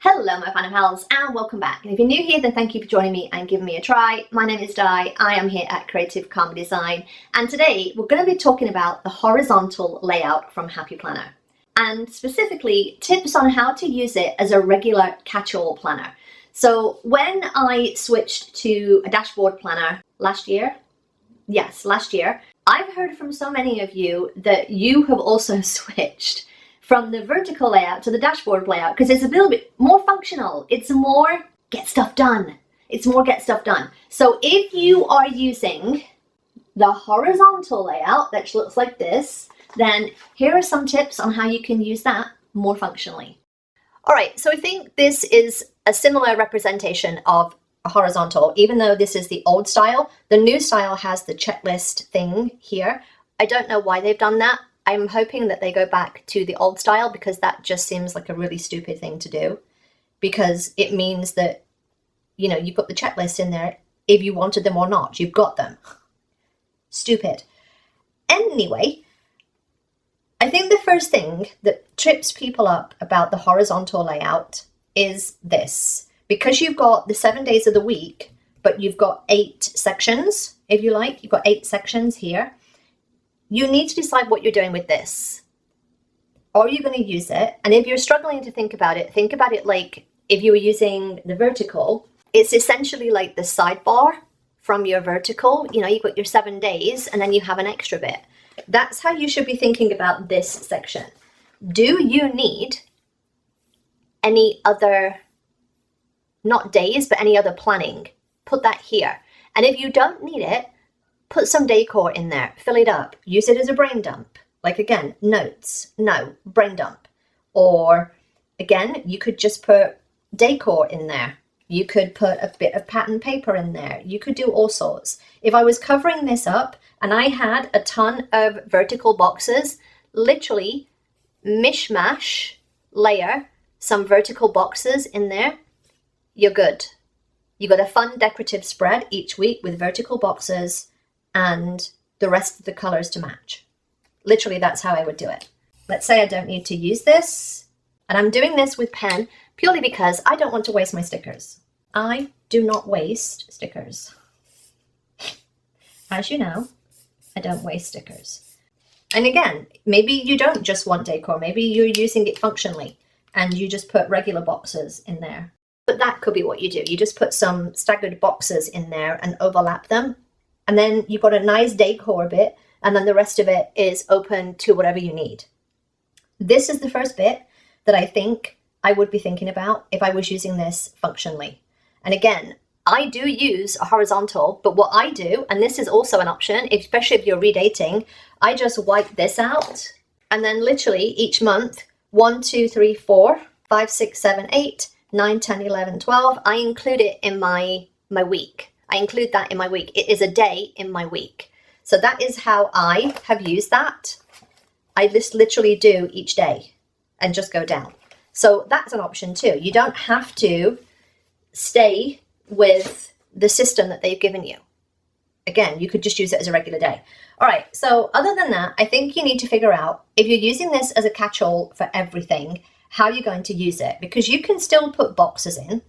Hello my fun pals and welcome back. And if you're new here, then thank you for joining me and giving me a try. My name is Di, I am here at Creative Calm Design, and today we're going to be talking about the horizontal layout from Happy Planner, and specifically tips on how to use it as a regular catch-all planner. So when I switched to a dashboard planner last year, I've heard from so many of you that you have also switched from the vertical layout to the dashboard layout because it's a little bit more functional. It's more get stuff done. So if you are using the horizontal layout that looks like this, then here are some tips on how you can use that more functionally. All right, so I think this is a similar representation of a horizontal, even though this is the old style. The new style has the checklist thing here. I don't know why they've done that. I'm hoping that they go back to the old style because that just seems like a really stupid thing to do, because it means that, you know, you put the checklist in there if you wanted them or not. You've got them. Stupid. Anyway, I think the first thing that trips people up about the horizontal layout is this. Because you've got the 7 days of the week, but you've got 8 sections, if you like. You've got 8 sections here. You need to decide what you're doing with this. Are you going to use it? And if you're struggling to think about it like if you were using the vertical, it's essentially like the sidebar from your vertical. You know, you've got your 7 days and then you have an extra bit. That's how you should be thinking about this section. Do you need any other, not days, but any other planning? Put that here. And if you don't need it, put some decor in there, fill it up, use it as a brain dump. Like again, notes, no, brain dump. Or again, you could just put decor in there. You could put a bit of pattern paper in there. You could do all sorts. If I was covering this up and I had a ton of vertical boxes, literally mishmash, layer some vertical boxes in there, you're good. You got a fun decorative spread each week with vertical boxes and the rest of the colors to match. Literally, that's how I would do it. Let's say I don't need to use this, and I'm doing this with pen purely because I don't want to waste my stickers. I do not waste stickers. As you know, I don't waste stickers. And again, maybe you don't just want decor, maybe you're using it functionally and you just put regular boxes in there. But that could be what you do. You just put some staggered boxes in there and overlap them. And then you've got a nice decor bit, and then the rest of it is open to whatever you need. This is the first bit that I think I would be thinking about if I was using this functionally. And again, I do use a horizontal, but what I do, and this is also an option, especially if you're redating, I just wipe this out, and then literally each month, 1, 2, 3, 4, 5, 6, 7, 8, 9, 10, 11, 12, I include it in my week. I include that in my week. It is a day in my week. So that is how I have used that. I just literally do each day and just go down. So that's an option too. You don't have to stay with the system that they've given you. Again, you could just use it as a regular day. All right, so other than that, I think you need to figure out, if you're using this as a catch-all for everything, how you're going to use it. Because you can still put boxes in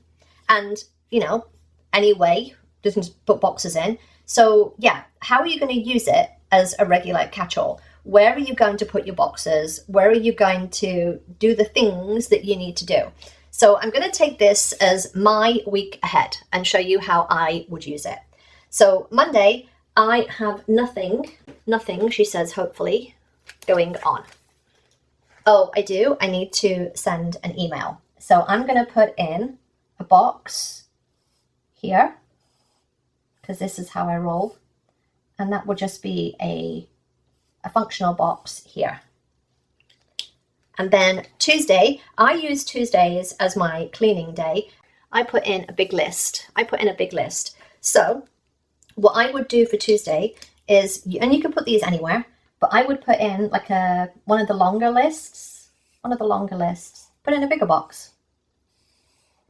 and, you know, anyway, doesn't put boxes in. So yeah, how are you going to use it as a regular catch-all? Where are you going to put your boxes? Where are you going to do the things that you need to do? So I'm going to take this as my week ahead and show you how I would use it. So Monday, I have nothing, she says, hopefully, going on. Oh, I do. I need to send an email. So I'm going to put in a box here, because this is how I roll. And that will just be a functional box here. And then Tuesday, I use Tuesdays as my cleaning day. I put in a big list. So what I would do for Tuesday is, and you can put these anywhere, but I would put in like one of the longer lists, put in a bigger box.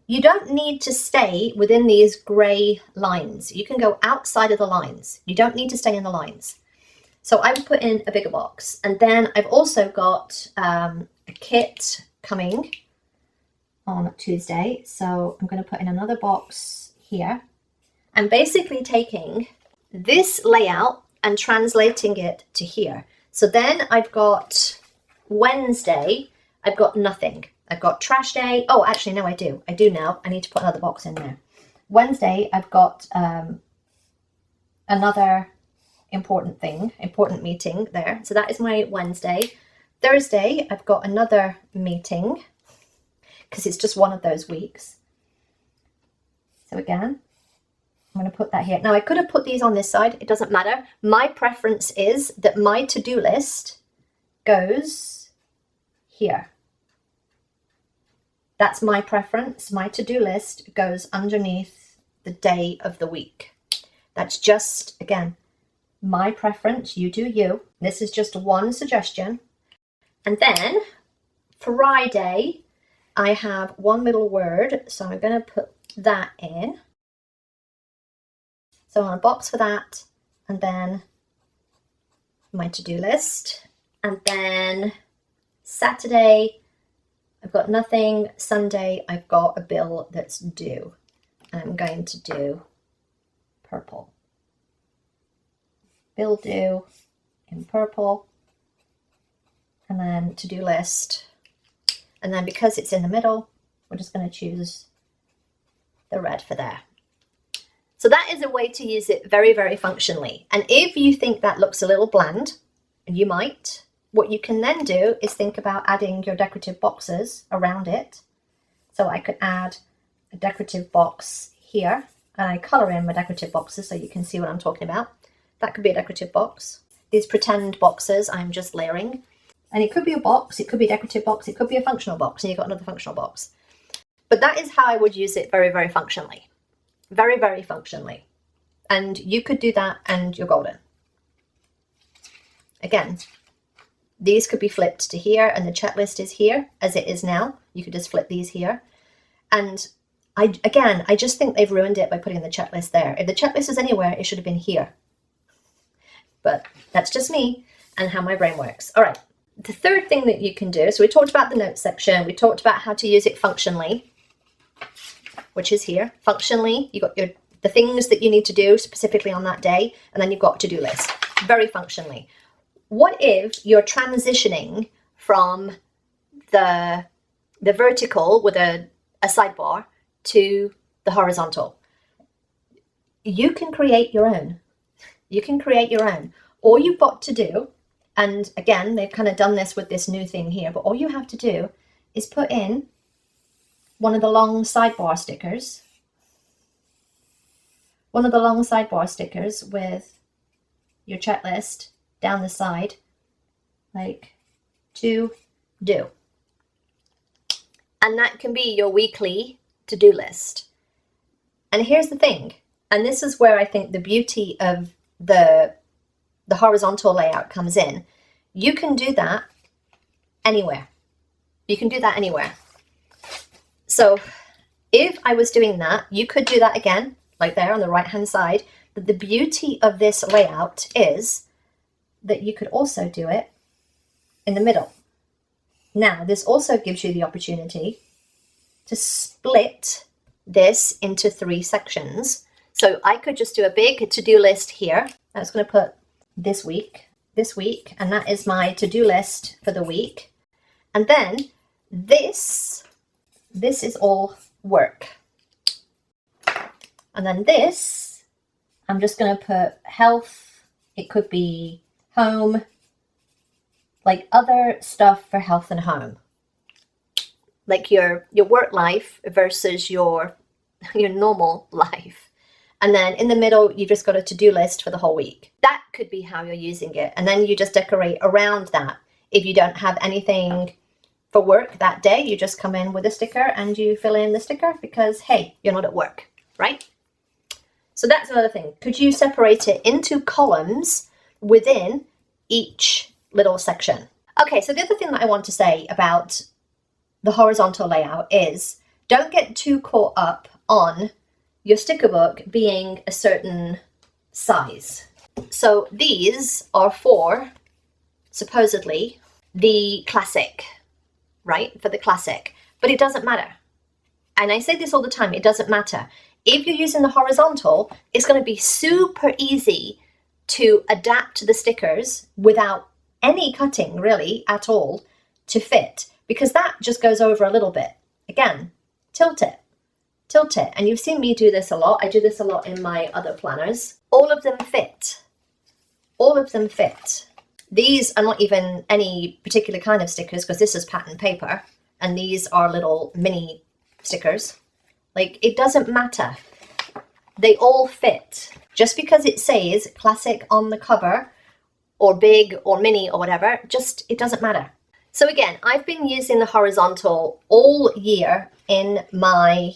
You don't need to stay within these grey lines. You can go outside of the lines. You don't need to stay in the lines. So I would put in a bigger box. And then I've also got a kit coming on Tuesday. So I'm going to put in another box here. I'm basically taking this layout and translating it to here. So then I've got Wednesday, I've got nothing. I've got trash day. Oh, actually, no, I do. I do now. I need to put another box in there. Wednesday, I've got another important meeting there. So that is my Wednesday. Thursday, I've got another meeting because it's just one of those weeks. So again, I'm going to put that here. Now, I could have put these on this side. It doesn't matter. My preference is that my to-do list goes here. That's my preference. My to-do list goes underneath the day of the week. That's just, again, my preference. You do you. This is just one suggestion. And then Friday, I have one middle word. So I'm going to put that in. So on a box for that, and then my to-do list. And then Saturday, I've got nothing. Sunday, I've got a bill that's due. I'm going to do purple. Bill due in purple. And then to-do list. And then because it's in the middle, we're just going to choose the red for there. So that is a way to use it very, very functionally. And if you think that looks a little bland, and you might, what you can then do is think about adding your decorative boxes around it. So I could add a decorative box here, and I colour in my decorative boxes so you can see what I'm talking about. That could be a decorative box. These pretend boxes I'm just layering. And it could be a box, it could be a decorative box, it could be a functional box, and you've got another functional box. But that is how I would use it very, very functionally. Very, very functionally. And you could do that and you're golden. Again, these could be flipped to here and the checklist is here as it is now. You could just flip these here. And I just think they've ruined it by putting the checklist there. If the checklist was anywhere, it should have been here. But that's just me and how my brain works. All right. The third thing that you can do, so we talked about the notes section. We talked about how to use it functionally, which is here. Functionally, you got the things that you need to do specifically on that day, and then you've got to-do list. Very functionally. What if you're transitioning from the vertical with a sidebar to the horizontal? You can create your own. You can create your own. All you've got to do, and again, they've kind of done this with this new thing here, but all you have to do is put in one of the long sidebar stickers. One of the long sidebar stickers with your checklist down the side, like to do. And that can be your weekly to-do list. And here's the thing, and this is where I think the beauty of the horizontal layout comes in. You can do that anywhere. You can do that anywhere. So if I was doing that, you could do that again, like there on the right-hand side. But the beauty of this layout is that you could also do it in the middle. Now, this also gives you the opportunity to split this into 3 sections. So I could just do a big to-do list here. I was going to put this week, and that is my to-do list for the week. And then this is all work. And then this, I'm just going to put health. It could be home, like other stuff for health and home. Like your work life versus your normal life. And then in the middle, you just got a to-do list for the whole week. That could be how you're using it. And then you just decorate around that. If you don't have anything for work that day, you just come in with a sticker and you fill in the sticker because, hey, you're not at work, right? So that's another thing. Could you separate it into columns within each little section? Okay, so the other thing that I want to say about the horizontal layout is don't get too caught up on your sticker book being a certain size. So these are for, supposedly, the classic, right? For the classic. But it doesn't matter. And I say this all the time, it doesn't matter. If you're using the horizontal, it's going to be super easy to adapt the stickers without any cutting really at all to fit, because that just goes over a little bit. Again, tilt it, and you've seen me do this a lot. I do this a lot in my other planners. All of them fit. All of them fit. These are not even any particular kind of stickers because this is pattern paper, and these are little mini stickers. Like, it doesn't matter. They all fit. Just because it says classic on the cover or big or mini or whatever, it doesn't matter. So again, I've been using the horizontal all year in my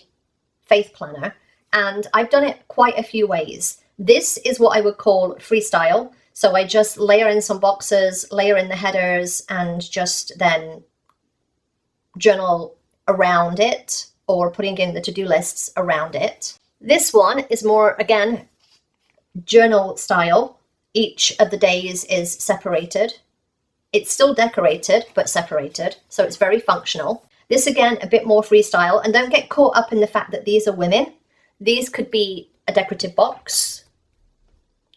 faith planner, and I've done it quite a few ways. This is what I would call freestyle. So I just layer in some boxes, layer in the headers, and just then journal around it, or putting in the to-do lists around it. This one is more, again, journal style. Each of the days is separated. It's still decorated, but separated, so it's very functional. This, again, a bit more freestyle, and don't get caught up in the fact that these are women. These could be a decorative box.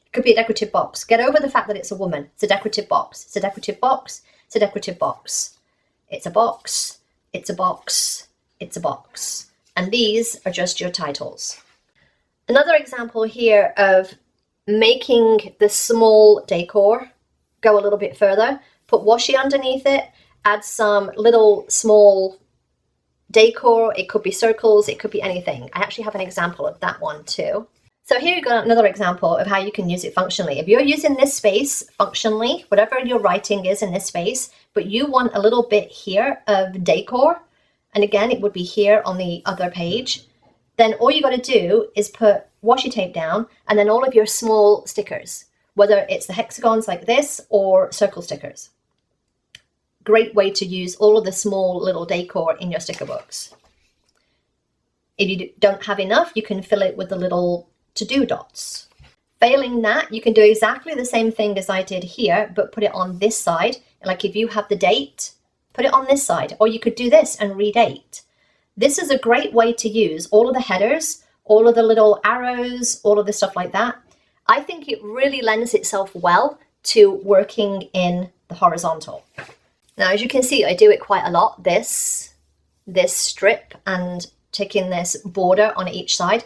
It could be a decorative box. Get over the fact that it's a woman. It's a decorative box. It's a decorative box. It's a decorative box. It's a box. It's a box. It's a box. And these are just your titles. Another example here of making the small decor go a little bit further. Put washi underneath it. Add some little small decor. It could be circles. It could be anything. I actually have an example of that one too. So here you got another example of how you can use it functionally. If you're using this space functionally, whatever your writing is in this space, but you want a little bit here of decor, and again, it would be here on the other page, then all you got to do is put washi tape down and then all of your small stickers, whether it's the hexagons like this or circle stickers. Great way to use all of the small little decor in your sticker books. If you don't have enough, you can fill it with the little to-do dots. Failing that, you can do exactly the same thing as I did here, but put it on this side. Like if you have the date, put it on this side, or you could do this and redate. This is a great way to use all of the headers, all of the little arrows, all of the stuff like that. I think it really lends itself well to working in the horizontal. Now, as you can see, I do it quite a lot, this strip and taking this border on each side.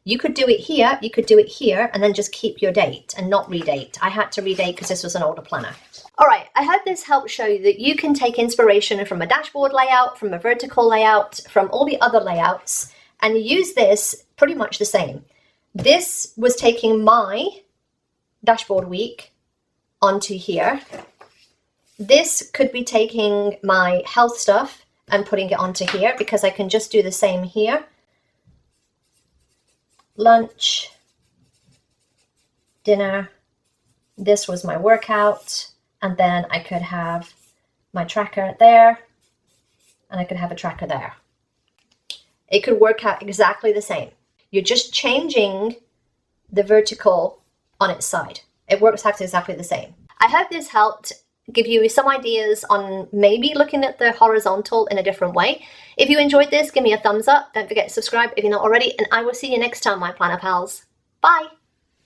You could do it here, you could do it here, and then just keep your date and not redate. I had to redate because this was an older planner. All right, I hope this helped show you that you can take inspiration from a dashboard layout, from a vertical layout, from all the other layouts, and use this pretty much the same. This was taking my dashboard week onto here. This could be taking my health stuff and putting it onto here because I can just do the same here. Lunch, dinner, this was my workout, and then I could have my tracker there, and I could have a tracker there. It could work out exactly the same. You're just changing the vertical on its side. It works out exactly the same. I hope this helped give you some ideas on maybe looking at the horizontal in a different way. If you enjoyed this, give me a thumbs up. Don't forget to subscribe if you're not already, and I will see you next time, my planner pals. Bye!